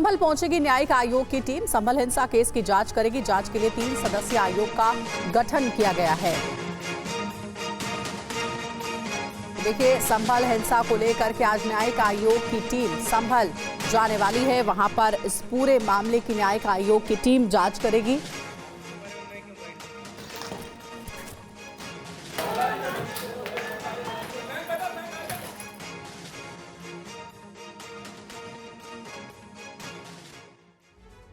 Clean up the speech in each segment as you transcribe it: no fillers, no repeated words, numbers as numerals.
संभल पहुंचेगी न्यायिक आयोग की टीम। संभल हिंसा केस की जांच करेगी। जांच के लिए 3 सदस्यीय आयोग का गठन किया गया है। देखिए, संभल हिंसा को लेकर के आज न्यायिक आयोग की टीम संभल जाने वाली है। वहां पर इस पूरे मामले की न्यायिक आयोग की टीम जांच करेगी।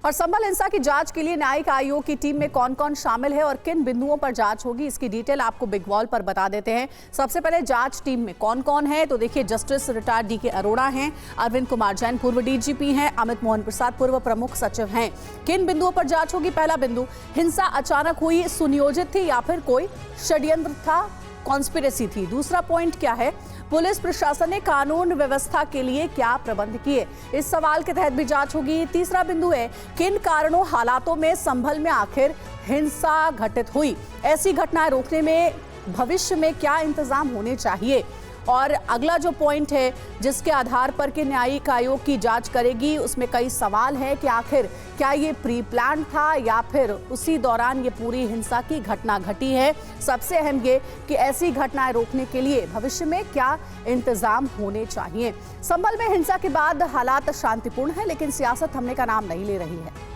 और संभल हिंसा की जांच के लिए न्यायिक आयोग की टीम में कौन कौन शामिल है और किन बिंदुओं पर जांच होगी, इसकी डिटेल आपको बिग वॉल पर बता देते हैं। सबसे पहले जांच टीम में कौन कौन है, तो देखिए, जस्टिस रिटायर्ड DK अरोड़ा हैं, अरविंद कुमार जैन पूर्व DGP हैं, अमित मोहन प्रसाद पूर्व प्रमुख सचिव हैं। किन बिंदुओं पर जांच होगी? पहला बिंदु, हिंसा अचानक हुई, सुनियोजित थी या फिर कोई षड्यंत्र था, कॉन्स्पिरेसी थी। दूसरा पॉइंट क्या है, पुलिस प्रशासन ने कानून व्यवस्था के लिए क्या प्रबंध किए, इस सवाल के तहत भी जांच होगी। तीसरा बिंदु है, किन कारणों हालातों में संभल में आखिर हिंसा घटित हुई, ऐसी घटनाएं रोकने में भविष्य में क्या इंतजाम होने चाहिए। और अगला जो पॉइंट है जिसके आधार पर के न्यायिक आयोग की जांच करेगी, उसमें कई सवाल हैं कि आखिर क्या ये प्री प्लान था या फिर उसी दौरान ये पूरी हिंसा की घटना घटी है। सबसे अहम ये कि ऐसी घटनाएं रोकने के लिए भविष्य में क्या इंतजाम होने चाहिए। संभल में हिंसा के बाद हालात शांतिपूर्ण है, लेकिन सियासत थमने का नाम नहीं ले रही है।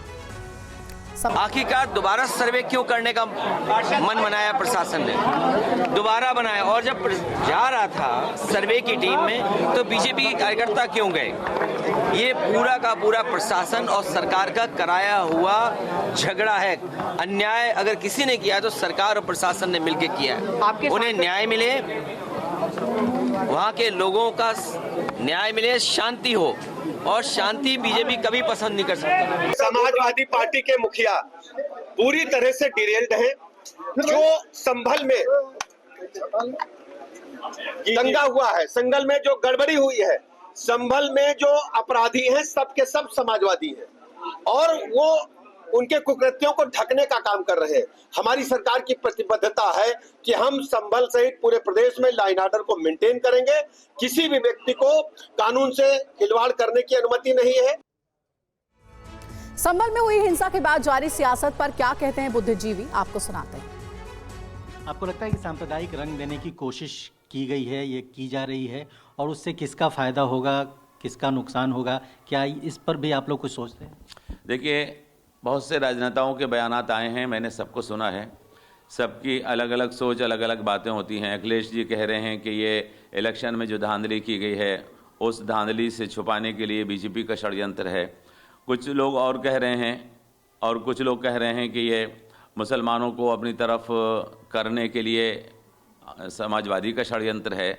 आखिरकार दोबारा सर्वे क्यों करने का मन बनाया प्रशासन ने, दोबारा बनाया। और जब जा रहा था सर्वे की टीम में तो बीजेपी के कार्यकर्ता क्यों गए? ये पूरा का पूरा प्रशासन और सरकार का कराया हुआ झगड़ा है। अन्याय अगर किसी ने किया तो सरकार और प्रशासन ने मिलकर किया है। उन्हें न्याय मिले, वहाँ के लोगों का न्याय मिले, शांति हो, और शांति बीजेपी कभी पसंद नहीं कर सकती। समाजवादी पार्टी के मुखिया पूरी तरह से डिरेल्ड हैं। जो संभल में दंगा हुआ है, संभल में जो गड़बड़ी हुई है, संभल में जो अपराधी हैं सब के सब समाजवादी हैं और वो उनके कुकृत्यों को ढकने का काम कर रहे हैं। हमारी सरकार की प्रतिबद्धता है कि हम संभल सहित पूरे प्रदेश में लाइन ऑर्डर को मेंटेन करेंगे। किसी भी व्यक्ति को कानून से खिलवाड़ करने की अनुमति नहीं है। संभल में हुई हिंसा के बाद जारी सियासत पर क्या कहते हैं बुद्धिजीवी, आपको सुनाते हैं। आपको लगता है कि सांप्रदायिक रंग देने की कोशिश की गई है, ये की जा रही है, और उससे किसका फायदा होगा, किसका नुकसान होगा, क्या इस पर भी आप लोग कुछ सोचते हैं? देखिए, बहुत से राजनेताओं के बयानात आए हैं, मैंने सबको सुना है। सबकी अलग अलग सोच, अलग अलग बातें होती हैं। अखिलेश जी कह रहे हैं कि ये इलेक्शन में जो धांधली की गई है उस धांधली से छुपाने के लिए बीजेपी का षड्यंत्र है। कुछ लोग और कह रहे हैं, और कुछ लोग कह रहे हैं कि ये मुसलमानों को अपनी तरफ करने के लिए समाजवादी का षड्यंत्र है।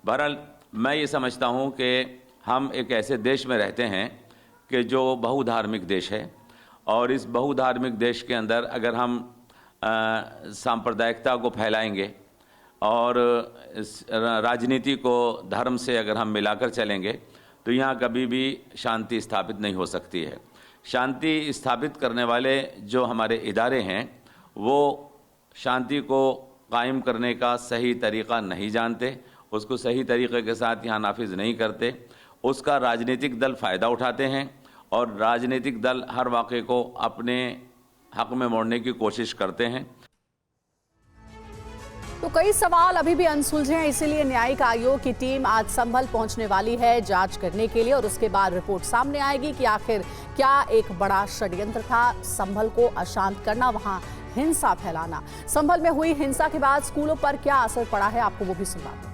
बहरहाल मैं ये समझता हूँ कि हम एक ऐसे देश में रहते हैं कि जो बहुधार्मिक देश है, और इस बहुधार्मिक देश के अंदर अगर हम सांप्रदायिकता को फैलाएंगे और राजनीति को धर्म से अगर हम मिलाकर चलेंगे तो यहाँ कभी भी शांति स्थापित नहीं हो सकती है। शांति स्थापित करने वाले जो हमारे इदारे हैं वो शांति को कायम करने का सही तरीक़ा नहीं जानते, उसको सही तरीक़े के साथ यहाँ नाफिज नहीं करते। उसका राजनीतिक दल फ़ायदा उठाते हैं और राजनीतिक दल हर वाक़े को अपने हक में मोड़ने की कोशिश करते हैं। तो कई सवाल अभी भी अनसुलझे हैं, इसीलिए न्यायिक आयोग की टीम आज संभल पहुंचने वाली है जांच करने के लिए, और उसके बाद रिपोर्ट सामने आएगी कि आखिर क्या एक बड़ा षड्यंत्र था संभल को अशांत करना, वहां हिंसा फैलाना। संभल में हुई हिंसा के बाद स्कूलों पर क्या असर पड़ा है, आपको वो भी सुनाते हैं।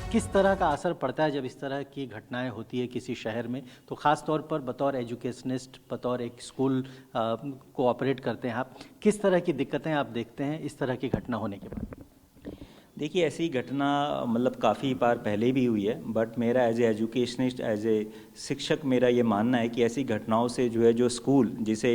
किस तरह का असर पड़ता है जब इस तरह की घटनाएं होती है किसी शहर में, तो ख़ास तौर पर बतौर एजुकेशनिस्ट, बतौर एक स्कूल को ऑपरेट करते हैं आप, किस तरह की दिक्कतें आप देखते हैं इस तरह की घटना होने के बाद? देखिए, ऐसी घटना मतलब काफ़ी बार पहले भी हुई है, बट मेरा as a educationist, as a शिक्षक, मेरा ये मानना है कि ऐसी घटनाओं से जो है, जो स्कूल जिसे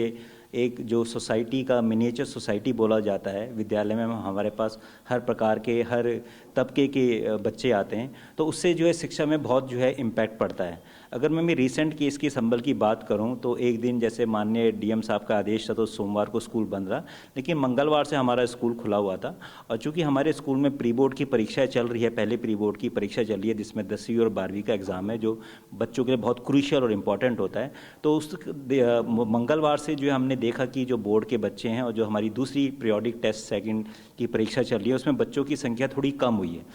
एक जो सोसाइटी का मिनिएचर सोसाइटी बोला जाता है, विद्यालय में हमारे पास हर प्रकार के, हर तबके के बच्चे आते हैं, तो उससे जो है शिक्षा में बहुत जो है इम्पैक्ट पड़ता है। अगर मैं रिसेंट केस की संभल की बात करूं तो एक दिन जैसे माननीय डीएम साहब का आदेश था तो सोमवार को स्कूल बंद रहा, लेकिन मंगलवार से हमारा स्कूल खुला हुआ था। और चूंकि हमारे स्कूल में प्री बोर्ड की परीक्षा चल रही है, पहले प्री बोर्ड की परीक्षा चल रही है जिसमें 10वीं और 12वीं का एग्ज़ाम है जो बच्चों के लिए बहुत क्रूशियल और इम्पॉर्टेंट होता है। तो उस मंगलवार से जो हमने देखा कि जो बोर्ड के बच्चे हैं और जो हमारी दूसरी पीरियोडिक टेस्ट सेकंड की परीक्षा चल रही है उसमें बच्चों की संख्या थोड़ी कम हुई है।